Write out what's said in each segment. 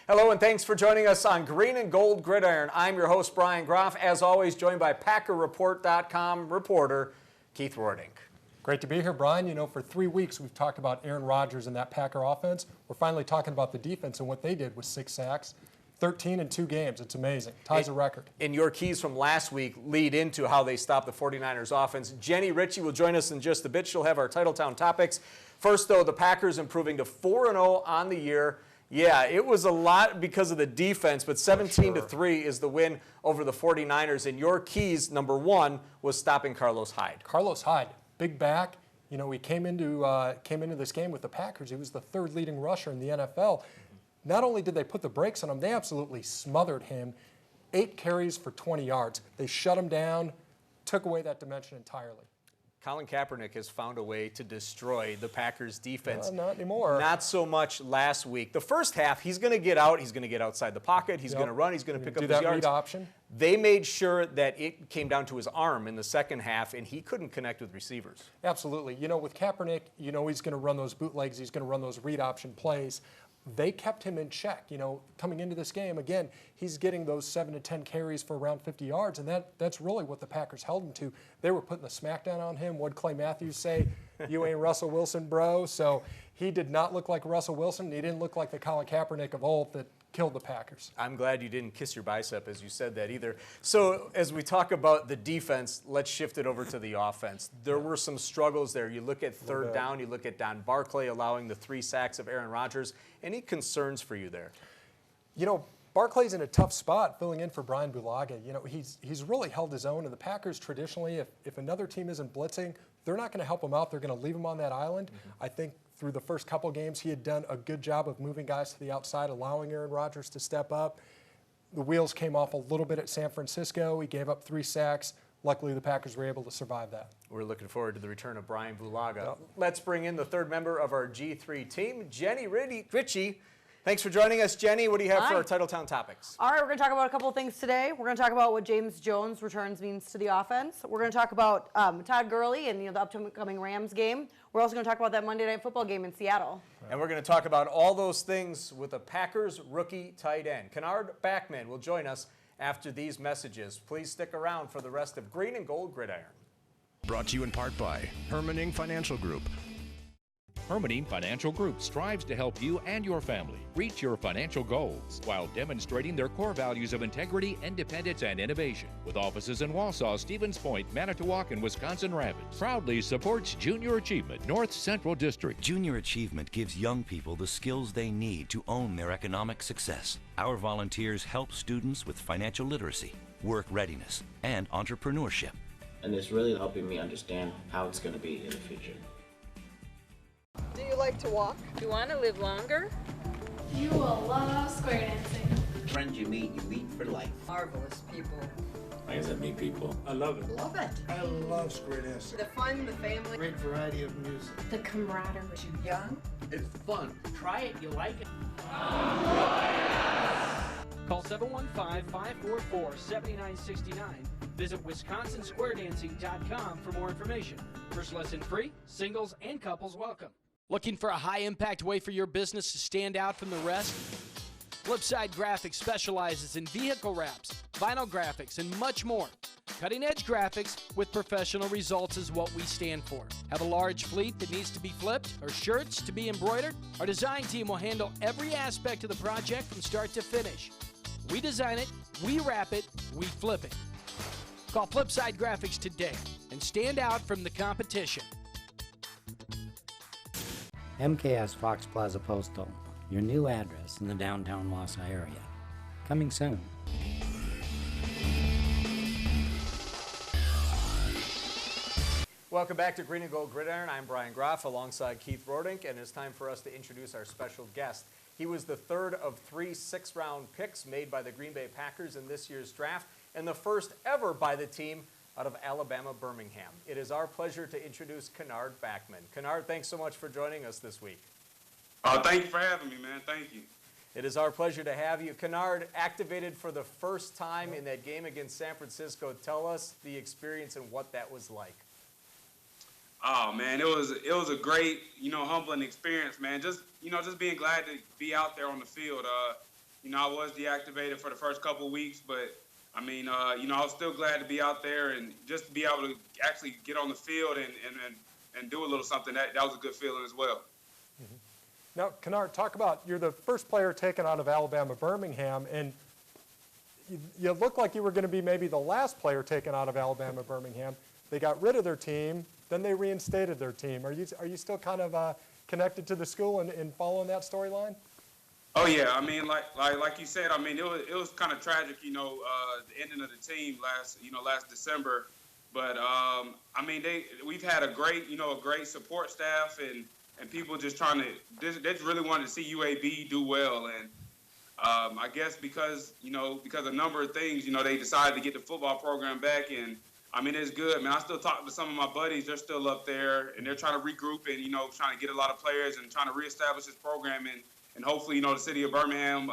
Hello and thanks for joining us on Green and Gold Gridiron. I'm your host, Brian Groff, as always joined by PackerReport.com reporter Keith Rordink. Great to be here, Brian. You know, for 3 weeks we've talked about Aaron Rodgers and that Packer offense. We're finally talking about the defense and what they did with 6 sacks, 13 in 2 games. It's amazing. Ties a record. And your keys from last week lead into how they stopped the 49ers offense. Jenny Ritchie will join us in just a bit. She'll have our Titletown topics. First, though, the Packers improving to 4-0 on the year. Yeah, it was a lot because of the defense, but 17-3 is the win over the 49ers. And your keys, number 1, was stopping Carlos Hyde. Carlos Hyde, big back. You know, he came into this game with the Packers. He was the 3rd leading rusher in the NFL. Not only did they put the brakes on him, they absolutely smothered him. 8 carries for 20 yards. They shut him down, took away that dimension entirely. Colin Kaepernick has found a way to destroy the Packers defense. Not anymore. Not so much last week. The first half, he's going to get out. He's going to get outside the pocket. He's going to run. He's going to pick up his yards. Do that read option. They made sure that it came down to his arm in the second half, and he couldn't connect with receivers. Absolutely. You know, with Kaepernick, you know he's going to run those bootlegs. He's going to run those read option plays. They kept him in check. You know, coming into this game, again, he's getting those 7 to 10 carries for around 50 yards, and that's really what the Packers held him to. They were putting the smackdown on him. What'd Clay Matthews say? You ain't Russell Wilson, bro. So he did not look like Russell Wilson. He didn't look like the Colin Kaepernick of old that killed the Packers. I'm glad you didn't kiss your bicep as you said that either. So as we talk about the defense, let's shift it over to the offense. There were some struggles there. You look at third down, you look at Don Barclay allowing the 3 sacks of Aaron Rodgers. Any concerns for you there? You know, Barclay's in a tough spot filling in for Brian Bulaga. You know, he's really held his own, and the Packers traditionally, if another team isn't blitzing, they're not going to help him out. They're going to leave him on that island. I think through the first couple games, he had done a good job of moving guys to the outside, allowing Aaron Rodgers to step up. The wheels came off a little bit at San Francisco. He gave up 3 sacks. Luckily, the Packers were able to survive that. We're looking forward to the return of Brian Bulaga. Let's bring in the 3rd member of our G3 team, Jenny Ritchie. Thanks for joining us, Jenny. What do you have for our Titletown topics? All right, we're going to talk about a couple of things today. We're going to talk about what James Jones' returns means to the offense. We're going to talk about Todd Gurley and the upcoming Rams game. We're also going to talk about that Monday Night Football game in Seattle. And we're going to talk about all those things with a Packers rookie tight end. Kennard Backman will join us after these messages. Please stick around for the rest of Green and Gold Gridiron. Brought to you in part by Hermanning Financial Group. Hermanning Financial Group strives to help you and your family reach your financial goals while demonstrating their core values of integrity, independence, and innovation. With offices in Wausau, Stevens Point, Manitowoc, and Wisconsin Rapids, proudly supports Junior Achievement North Central District. Junior Achievement gives young people the skills they need to own their economic success. Our volunteers help students with financial literacy, work readiness, and entrepreneurship. And it's really helping me understand how it's going to be in the future. Do you like to walk? You want to live longer? You will love square dancing. Friends you meet for life. Marvelous people. Like I said, meet people. I love it. Love it. I love square dancing. The fun, the family. Great variety of music. The camaraderie. Too young? It's fun. Try it, you like it. Call 715-544-7969. Visit WisconsinSquareDancing.com for more information. First lesson free, singles and couples welcome. Looking for a high-impact way for your business to stand out from the rest? Flipside Graphics specializes in vehicle wraps, vinyl graphics, and much more. Cutting-edge graphics with professional results is what we stand for. Have a large fleet that needs to be flipped or shirts to be embroidered? Our design team will handle every aspect of the project from start to finish. We design it, we wrap it, we flip it. Call Flipside Graphics today and stand out from the competition. MKS Fox Plaza Postal, your new address in the downtown Wausau area. Coming soon. Welcome back to Green and Gold Gridiron. I'm Brian Groff alongside Keith Rordink, and it's time for us to introduce our special guest. He was the 3rd of 3 6th-round picks made by the Green Bay Packers in this year's draft, and the first ever by the team out of Alabama, Birmingham. It is our pleasure to introduce Kennard Backman. Kennard, thanks so much for joining us this week. Thank you for having me, man. Thank you. It is our pleasure to have you. Kennard activated for the first time in that game against San Francisco. Tell us the experience and what that was like. Oh man, it was a great, humbling experience, man. Just being glad to be out there on the field. I was deactivated for the first couple of weeks, but I mean, I was still glad to be out there and just to be able to actually get on the field and do a little something. That was a good feeling as well. Mm-hmm. Now, Kennard, talk about, you're the first player taken out of Alabama Birmingham, and you look like you were going to be maybe the last player taken out of Alabama Birmingham. They got rid of their team, then they reinstated their team. Are you still kind of connected to the school and following that storyline? Oh yeah, I mean, like you said, I mean, it was kind of tragic, the ending of the team last December. But I mean, we've had a great support staff and people just trying to, they just really wanted to see UAB do well. And I guess because of a number of things, they decided to get the football program back. And I mean, it's good, man. I still talk to some of my buddies. They're still up there and they're trying to regroup and, trying to get a lot of players and trying to reestablish this program. And hopefully, the city of Birmingham,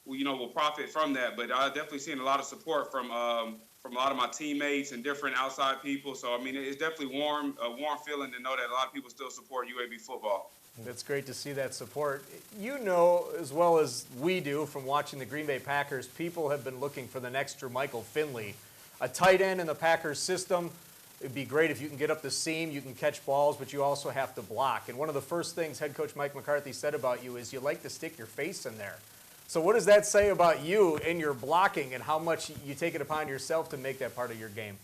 will profit from that. But I've definitely seen a lot of support from a lot of my teammates and different outside people. So, I mean, it's definitely a warm feeling to know that a lot of people still support UAB football. It's great to see that support. You know as well as we do from watching the Green Bay Packers, people have been looking for the next Jermichael Finley, a tight end in the Packers system. It'd be great if you can get up the seam, you can catch balls, but you also have to block. And one of the first things head coach Mike McCarthy said about you is you like to stick your face in there. So what does that say about you and your blocking and how much you take it upon yourself to make that part of your game?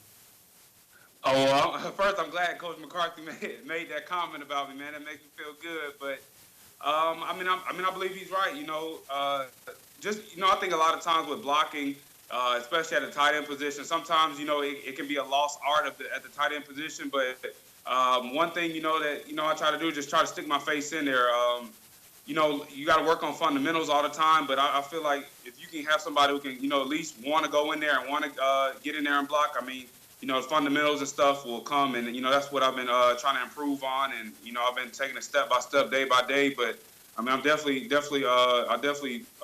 Oh, well, first I'm glad Coach McCarthy made that comment about me, man. That makes me feel good. But I believe he's right. I think a lot of times with blocking, especially at the tight end position, sometimes it can be a lost art at the tight end position. But one thing that I try to do is just try to stick my face in there. You got to work on fundamentals all the time. But I feel like if you can have somebody who can at least want to go in there and want to get in there and block, I mean, fundamentals and stuff will come, and that's what I've been trying to improve on, and I've been taking it step by step, day by day. But I mean, I definitely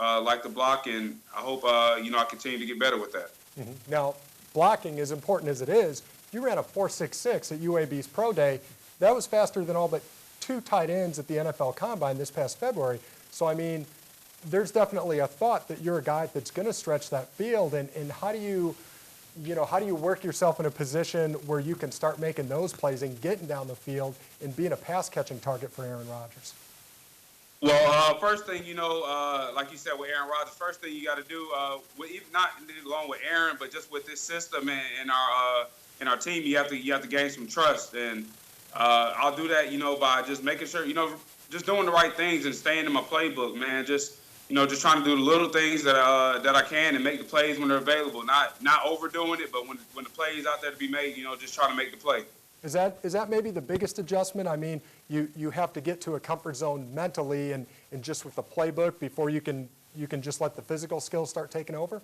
like to block, and I hope I continue to get better with that. Mm-hmm. Now, blocking, as important as it is, you ran a 4.66 at UAB's Pro Day. That was faster than all but 2 tight ends at the NFL Combine this past February. So I mean, there's definitely a thought that you're a guy that's going to stretch that field, and how do you work yourself in a position where you can start making those plays and getting down the field and being a pass-catching target for Aaron Rodgers? Well, first thing, like you said with Aaron Rodgers, first thing you got to do, not along with Aaron, but just with this system and our team, you have to gain some trust. And I'll do that, by just making sure, just doing the right things and staying in my playbook, man. Just trying to do the little things that I can and make the plays when they're available. Not overdoing it, but when the play is out there to be made, just trying to make the play. Is that maybe the biggest adjustment? I mean, you have to get to a comfort zone mentally and just with the playbook before you can just let the physical skills start taking over?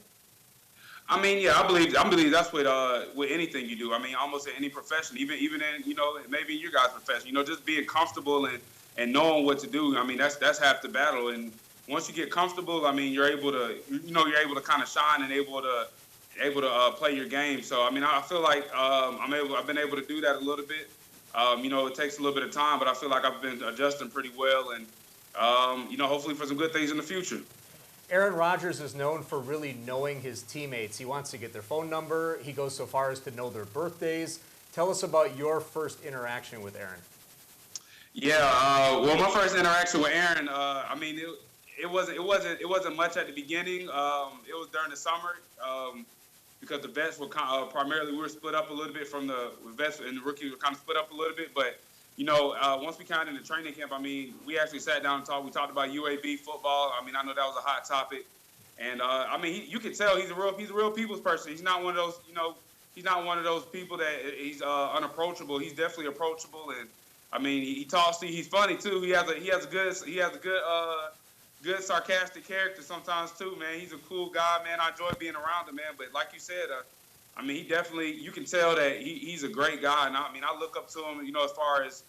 I mean, yeah, I believe that's with anything you do. I mean, almost in any profession, even in maybe in your guys' profession, just being comfortable and knowing what to do. I mean, that's half the battle. And once you get comfortable, I mean, you're able to kind of shine and able to play your game. So I mean, I feel like I've been able to do that a little bit. It takes a little bit of time, but I feel like I've been adjusting pretty well, and hopefully for some good things in the future. Aaron Rodgers is known for really knowing his teammates. He wants to get their phone number. He goes so far as to know their birthdays. Tell us about your first interaction with Aaron. Yeah, well, my first interaction with Aaron, I mean, it wasn't much at the beginning. It was during the summer because the vets were primarily, we were split up a little bit from the vets, and the rookies were kind of split up a little bit. But once we kind of in the training camp, I mean, we actually sat down and talked. We talked about UAB football. I mean, I know that was a hot topic, and I mean, you can tell he's a real people's person. He's not one of those, he's not one of those people that he's unapproachable. He's definitely approachable, and I mean, he talks to you. He's funny too. He has a good sarcastic character sometimes too, man. He's a cool guy, man. I enjoy being around him, man. But like you said, I mean, he definitely, you can tell that he's a great guy. And I mean, I look up to him, as far as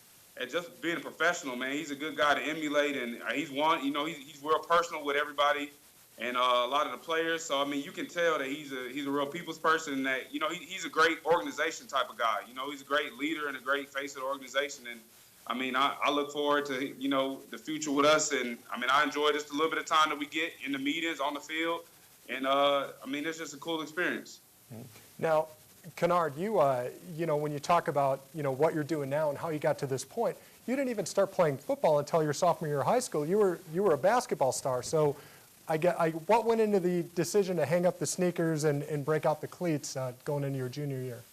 just being a professional, man. He's a good guy to emulate, and he's real personal with everybody and a lot of the players. So I mean, you can tell that he's a real people's person, and that he's a great organization type of guy. He's a great leader and a great face of the organization. And I mean, I look forward to, the future with us. And, I mean, I enjoy just a little bit of time that we get in the meetings, on the field. And, I mean, it's just a cool experience. Now, Kennard, you when you talk about, what you're doing now and how you got to this point, you didn't even start playing football until your sophomore year of high school. You were a basketball star. So what went into the decision to hang up the sneakers and break out the cleats going into your junior year?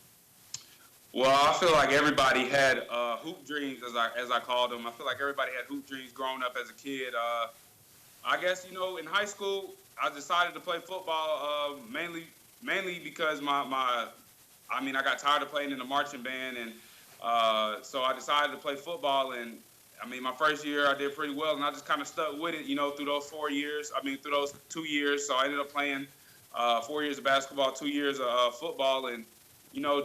Well, I feel like everybody had hoop dreams, as I called them. I feel like everybody had hoop dreams growing up as a kid. I guess, in high school, I decided to play football mainly because I got tired of playing in the marching band, and so I decided to play football. And I mean, my first year I did pretty well, and I just kind of stuck with it, through those 4 years. Through those 2 years. So I ended up playing 4 years of basketball, 2 years of football, and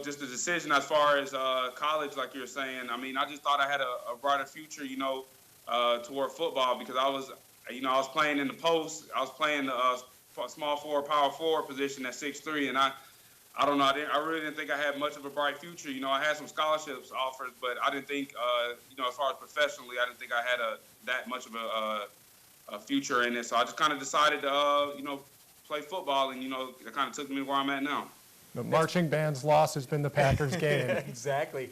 just the decision as far as college, like you were saying. I mean, I just thought I had a brighter future, toward football, because I was playing in the post. I was playing the small forward, power forward position at 6'3", and I don't know. I really didn't think I had much of a bright future. I had some scholarships offered, but I didn't think, as far as professionally, I didn't think I had that much of a future in it. So I just kind of decided to, play football, and it kind of took me where I'm at now. The marching band's loss has been the Packers' gain. Exactly.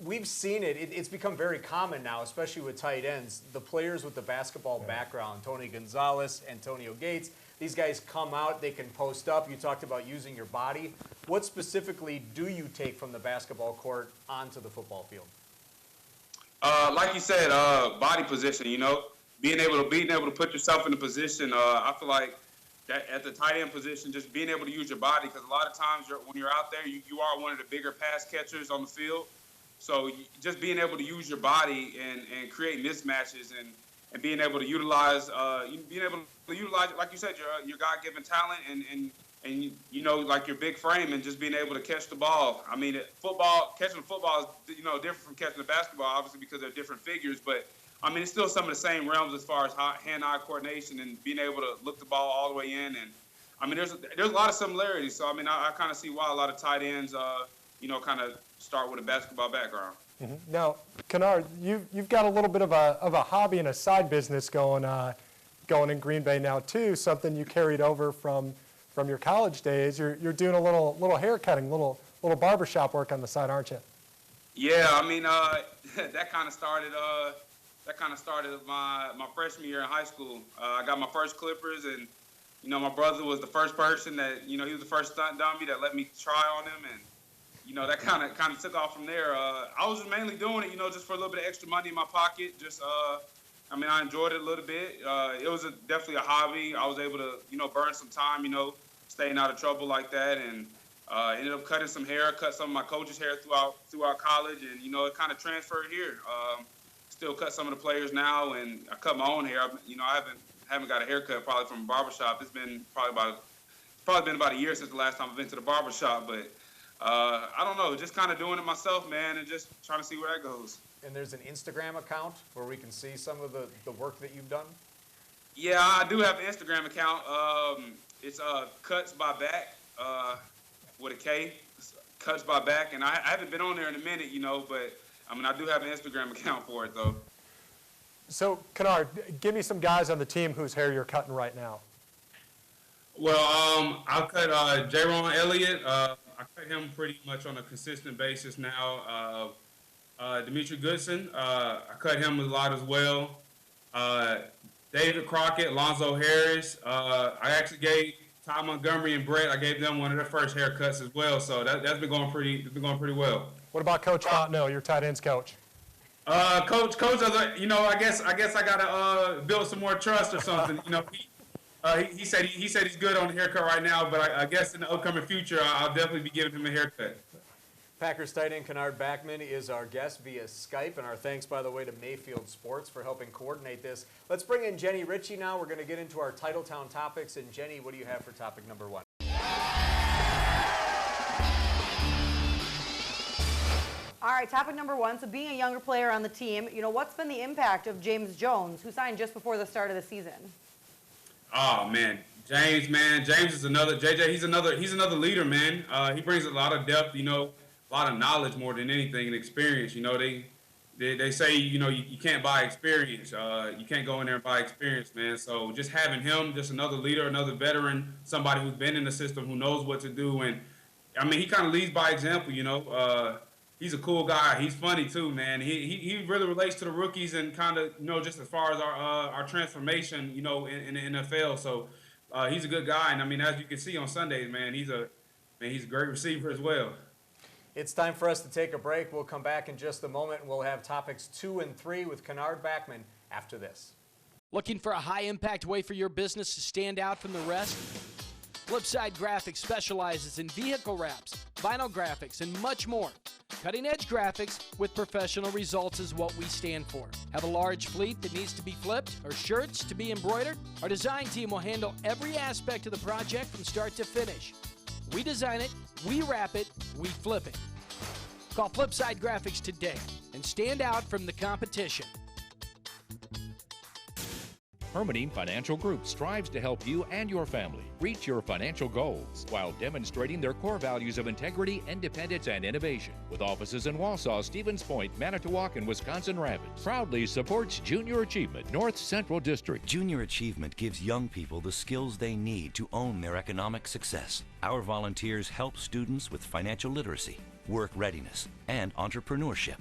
We've seen it. It's become very common now, especially with tight ends. The players with the basketball background, Tony Gonzalez, Antonio Gates, these guys come out, they can post up. You talked about using your body. What specifically do you take from the basketball court onto the football field? Like you said, body position, being able to put yourself in a position. I feel like that at the tight end position, just being able to use your body, because a lot of times when you're out there, you are one of the bigger pass catchers on the field. So just being able to use your body and create mismatches and being able to utilize, like you said, your God-given talent and like your big frame, and just being able to catch the ball. I mean, catching the football is, different from catching the basketball, obviously, because they're different figures. But, I mean, it's still some of the same realms as far as hand-eye coordination and being able to look the ball all the way in. And, I mean, there's a lot of similarities. So, I mean, I kind of see why a lot of tight ends, kind of start with a basketball background. Mm-hmm. Now, Kennard, you've got a little bit of a hobby and a side business going in Green Bay now too. Something you carried over from your college days. You're doing a little hair cutting, little barbershop work on the side, aren't you? Yeah, I mean that kind of started my freshman year in high school. I got my first clippers, and my brother was the first person that he was the first stunt dummy that let me try on him, and that kind of took off from there. I was just mainly doing it, just for a little bit of extra money in my pocket. Just, I enjoyed it a little bit. It was definitely a hobby. I was able to, burn some time, staying out of trouble like that, and ended up cutting some hair, cut some of my coach's hair throughout college, and it kind of transferred here. Still cut some of the players now, and I cut my own hair. I haven't got a haircut probably from a barbershop. It's been probably been about a year since the last time I've been to the barbershop, but. I don't know, just kind of doing it myself, man, and just trying to see where that goes. And there's an Instagram account where we can see some of the work that you've done? Yeah, I do have an Instagram account. It's Cuts by Back with a K, Cuts by Back, and I haven't been on there in a minute, but I do have an Instagram account for it, though. So, Kennard, give me some guys on the team whose hair you're cutting right now. Well, I'll cut Jaron Elliott. I cut him pretty much on a consistent basis now. Dimitri Goodson, I cut him a lot as well. David Crockett, Lonzo Harris. I actually gave Ty Montgomery and Brett, I gave them one of their first haircuts as well. So that's been going pretty well. What about Coach Fontenot, your tight ends coach? Coach, I guess I gotta build some more trust or something. He said he's good on the haircut right now, but I guess in the upcoming future, I'll definitely be giving him a haircut. Packers tight end Kennard Backman is our guest via Skype, and our thanks, by the way, to Mayfield Sports for helping coordinate this. Let's bring in Jenny Ritchie now. We're going to get into our Titletown topics, and Jenny, what do you have for topic number one? All right, topic number one. So being a younger player on the team, what's been the impact of James Jones, who signed just before the start of the season? Oh man, James is another JJ. He's another leader, man. He brings a lot of depth, a lot of knowledge more than anything, and experience. they say, you can't buy experience. You can't go in there and buy experience, man. So just having him, just another leader, another veteran, somebody who's been in the system, who knows what to do. And, I mean, he kind of leads by example, He's a cool guy. He's funny, too, man. He really relates to the rookies and kind of, just as far as our transformation, in the NFL. So he's a good guy. And, I mean, as you can see on Sundays, man, he's a great receiver as well. It's time for us to take a break. We'll come back in just a moment, and we'll have topics 2 and 3 with Kennard Backman after this. Looking for a high-impact way for your business to stand out from the rest? Flipside Graphics specializes in vehicle wraps, vinyl graphics, and much more. Cutting-edge graphics with professional results is what we stand for. Have a large fleet that needs to be flipped or shirts to be embroidered? Our design team will handle every aspect of the project from start to finish. We design it, we wrap it, we flip it. Call Flipside Graphics today and stand out from the competition. Hermiting Financial Group strives to help you and your family reach your financial goals while demonstrating their core values of integrity, independence, and innovation. With offices in Wausau, Stevens Point, Manitowoc, and Wisconsin Rapids, proudly supports Junior Achievement North Central District. Junior Achievement gives young people the skills they need to own their economic success. Our volunteers help students with financial literacy, work readiness, and entrepreneurship.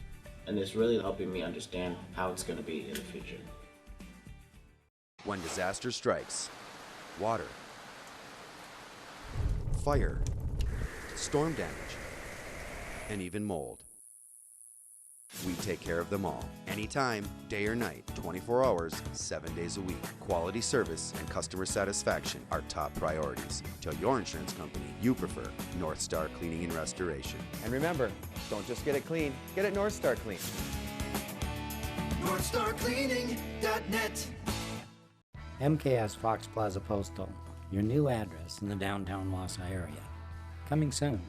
And it's really helping me understand how it's going to be in the future. When disaster strikes, water, fire, storm damage, and even mold, we take care of them all. Anytime, day or night, 24 hours, 7 days a week. Quality service and customer satisfaction are top priorities. Tell your insurance company you prefer North Star Cleaning and Restoration. And remember, don't just get it clean, get it North Star Clean. NorthstarCleaning.net. MKS Fox Plaza Postal, your new address in the downtown Wausau area. Coming soon.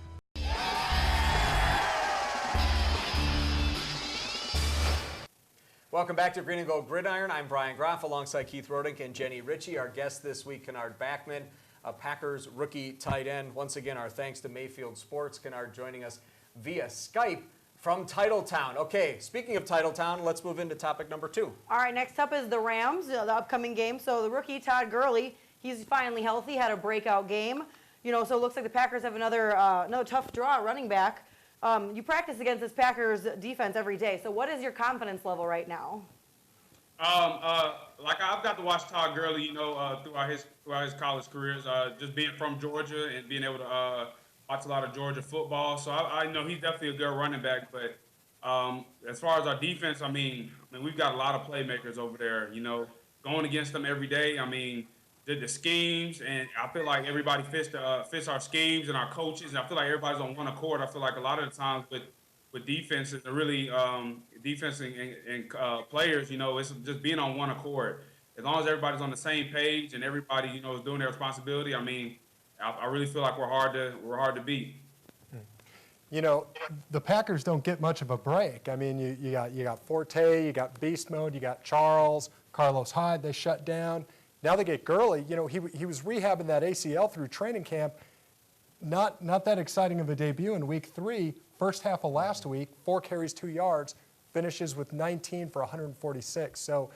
Welcome back to Green and Gold Gridiron. I'm Brian Groff alongside Keith Rodink and Jenny Ritchie. Our guest this week, Kennard Backman, a Packers rookie tight end. Once again, our thanks to Mayfield Sports. Kennard joining us via Skype from Titletown. Okay, speaking of Titletown, let's move into topic number 2. All right, next up is the Rams, the upcoming game. So the rookie Todd Gurley, he's finally healthy, had a breakout game. So it looks like the Packers have another tough draw running back. You practice against this Packers defense every day. So what is your confidence level right now? Like I've got to watch Todd Gurley, throughout his college careers, just being from Georgia and being able to watch a lot of Georgia football. So I know he's definitely a good running back. But as far as our defense, I mean, we've got a lot of playmakers over there, going against them every day. I mean, the schemes, and I feel like everybody fits our schemes and our coaches. And I feel like everybody's on one accord. I feel like a lot of the times with defenses, and really defense and players, it's just being on one accord. As long as everybody's on the same page and everybody, is doing their responsibility, I mean, I really feel like we're hard to beat. The Packers don't get much of a break. I mean, you got Forte, you got Beast Mode, you got Charles, Carlos Hyde. They shut down. Now they get Gurley. He was rehabbing that ACL through training camp. Not that exciting of a debut in week 3. First half of last week, 4 carries, 2 yards, finishes with 19 for 146. So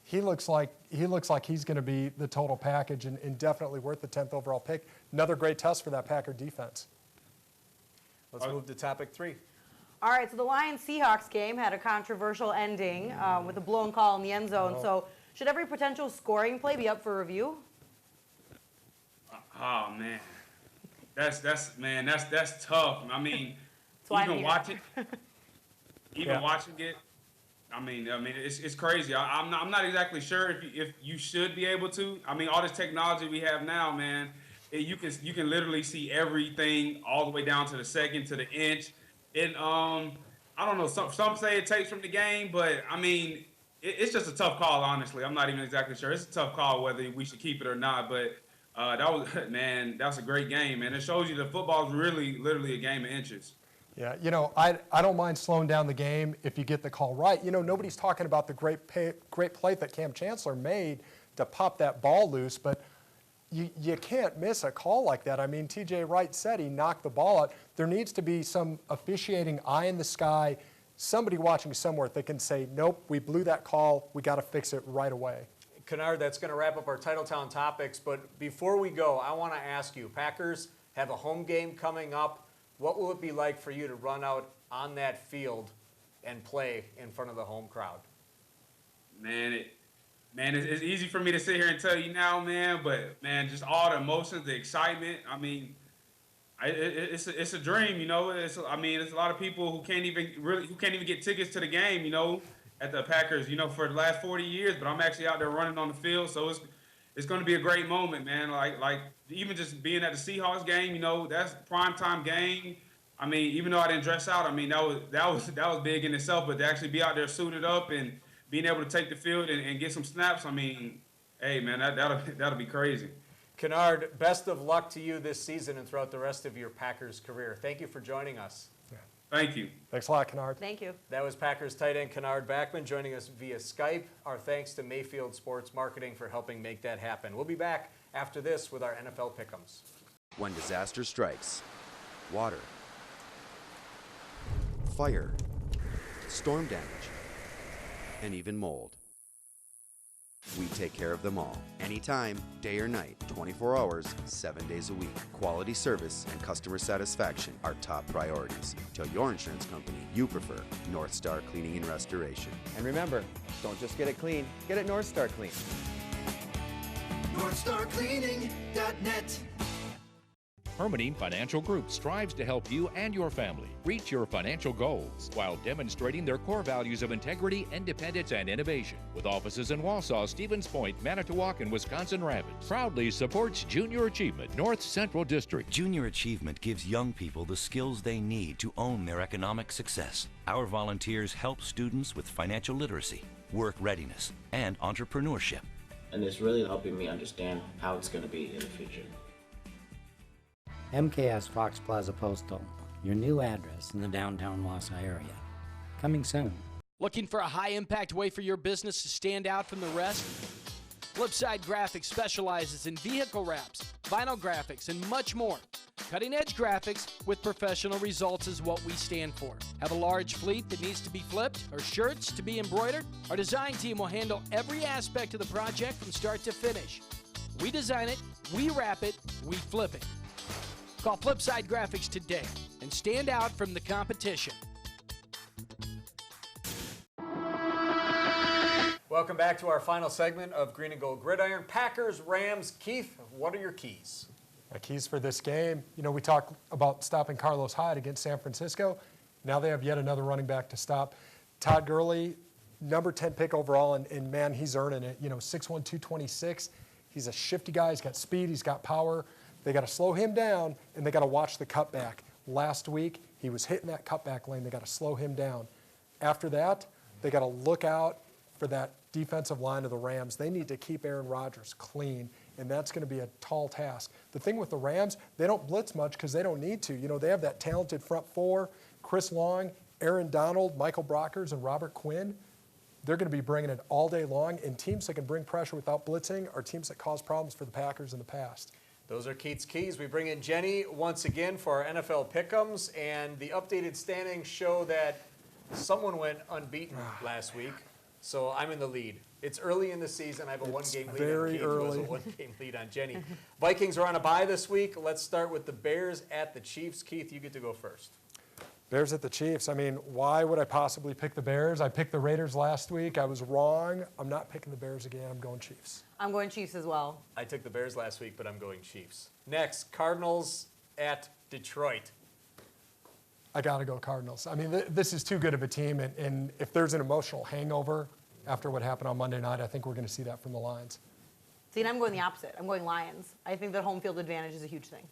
he looks like he's going to be the total package and definitely worth the 10th overall pick. Another great test for that Packer defense. Let's move to topic 3. All right, so the Lions-Seahawks game had a controversial ending with a blown call in the end zone. Oh. So should every potential scoring play be up for review? Oh man, that's tough. I mean, watching it. I mean, it's crazy. I'm not exactly sure if you should be able to. I mean, all this technology we have now, man, you can literally see everything all the way down to the second, to the inch. And I don't know. Some say it takes from the game, but I mean, it's just a tough call. Honestly, I'm not even exactly sure. It's a tough call whether we should keep it or not. But that's a great game, man. It shows you that football is really, literally a game of inches. Yeah, I don't mind slowing down the game if you get the call right. Nobody's talking about the great play that Cam Chancellor made to pop that ball loose, but you can't miss a call like that. I mean, T.J. Wright said he knocked the ball out. There needs to be some officiating eye in the sky, somebody watching somewhere that can say, nope, we blew that call, we got to fix it right away. Kennard, that's going to wrap up our Titletown topics, but before we go, I want to ask you, Packers have a home game coming up. What will it be like for you to run out on that field and play in front of the home crowd? Man, it's easy for me to sit here and tell you now, man, but, man, just all the emotions, the excitement, I mean, it's a dream, you know. There's a lot of people who can't even get tickets to the game, you know, at the Packers, you know, for the last 40 years. But I'm actually out there running on the field, so it's going to be a great moment, man. Like even just being at the Seahawks game, you know, that's a primetime game. I mean, even though I didn't dress out, I mean that was big in itself. But to actually be out there suited up and being able to take the field and get some snaps, I mean, hey, man, that'll be crazy. Kennard, best of luck to you this season and throughout the rest of your Packers career. Thank you for joining us. Yeah. Thank you. Thanks a lot, Kennard. Thank you. That was Packers tight end Kennard Backman joining us via Skype. Our thanks to Mayfield Sports Marketing for helping make that happen. We'll be back after this with our NFL Pick'ems. When disaster strikes, water, fire, storm damage, and even mold, we take care of them all. Anytime, day or night, 24 hours, 7 days a week. Quality service and customer satisfaction are top priorities. Tell your insurance company you prefer North Star Cleaning and Restoration. And remember, don't just get it clean, get it North Star clean. NorthstarCleaning.net. Hermiting Financial Group strives to help you and your family reach your financial goals while demonstrating their core values of integrity, independence, and innovation. With offices in Wausau, Stevens Point, Manitowoc, and Wisconsin Rapids, proudly supports Junior Achievement, North Central District. Junior Achievement gives young people the skills they need to own their economic success. Our volunteers help students with financial literacy, work readiness, and entrepreneurship. And it's really helping me understand how it's going to be in the future. MKS Fox Plaza Postal, your new address in the downtown Wausau area. Coming soon. Looking for a high-impact way for your business to stand out from the rest? Flipside Graphics specializes in vehicle wraps, vinyl graphics, and much more. Cutting-edge graphics with professional results is what we stand for. Have a large fleet that needs to be flipped or shirts to be embroidered? Our design team will handle every aspect of the project from start to finish. We design it, we wrap it, we flip it. Call Flipside Graphics today and stand out from the competition. Welcome back to our final segment of Green and Gold Gridiron. Packers, Rams. Keith, what are your keys? My keys for this game, you know, we talked about stopping Carlos Hyde against San Francisco. Now they have yet another running back to stop. Todd Gurley, number 10 pick overall, and man, he's earning it. You know, 6'1", 226. He's a shifty guy. He's got speed. He's got power. They got to slow him down, and they got to watch the cutback. Last week, he was hitting that cutback lane. They got to slow him down. After that, they got to look out for that defensive line of the Rams. They need to keep Aaron Rodgers clean, and that's going to be a tall task. The thing with the Rams, they don't blitz much because they don't need to. You know, they have that talented front four, Chris Long, Aaron Donald, Michael Brockers, and Robert Quinn. They're going to be bringing it all day long, and teams that can bring pressure without blitzing are teams that caused problems for the Packers in the past. Those are Keith's keys. We bring in Jenny once again for our NFL Pick'ems, and the updated standings show that someone went unbeaten last week, so I'm in the lead. It's early in the season. I have a one-game lead on Keith, who has a one-game lead on Jenny. Vikings are on a bye this week. Let's start with the Bears at the Chiefs. Keith, you get to go first. Bears at the Chiefs. I mean, why would I possibly pick the Bears? I picked the Raiders last week. I was wrong. I'm not picking the Bears again. I'm going Chiefs. I'm going Chiefs as well. I took the Bears last week, but I'm going Chiefs. Next, Cardinals at Detroit. I got to go Cardinals. I mean, this is too good of a team, and if there's an emotional hangover after what happened on Monday night, I think we're going to see that from the Lions. See, and I'm going the opposite. I'm going Lions. I think that home field advantage is a huge thing.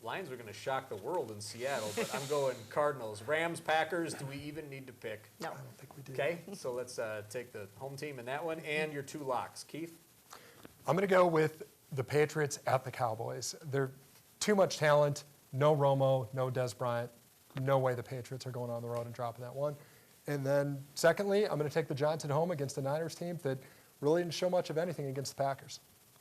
Lions are going to shock the world in Seattle, but I'm going Cardinals. Rams, Packers, do we even need to pick? No. I don't think we do. Okay, so let's take the home team in that one and your two locks. Keith? I'm going to go with the Patriots at the Cowboys. They're too much talent. No Romo, no Des Bryant. No way the Patriots are going on the road and dropping that one. And then secondly, I'm going to take the Giants at home against the Niners team that really didn't show much of anything against the Packers.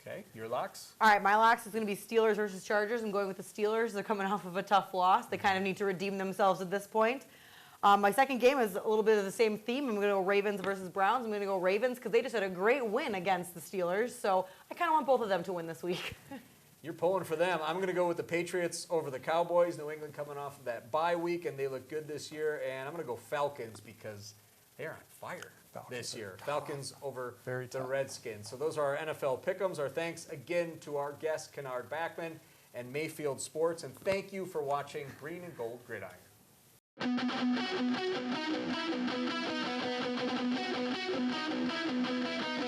Okay, your locks? All right, my locks is going to be Steelers versus Chargers. I'm going with the Steelers. They're coming off of a tough loss. They kind of need to redeem themselves at this point. My second game is a little bit of the same theme. I'm going to go Ravens versus Browns. I'm going to go Ravens because they just had a great win against the Steelers. So I kind of want both of them to win this week. You're pulling for them. I'm going to go with the Patriots over the Cowboys. New England coming off of that bye week, and they look good this year. And I'm going to go Falcons because they're on fire this year. Falcons over the Redskins. So those are our NFL pick'ems. Our thanks again to our guest, Kennard Backman and Mayfield Sports. And thank you for watching Green and Gold Gridiron. Thank you.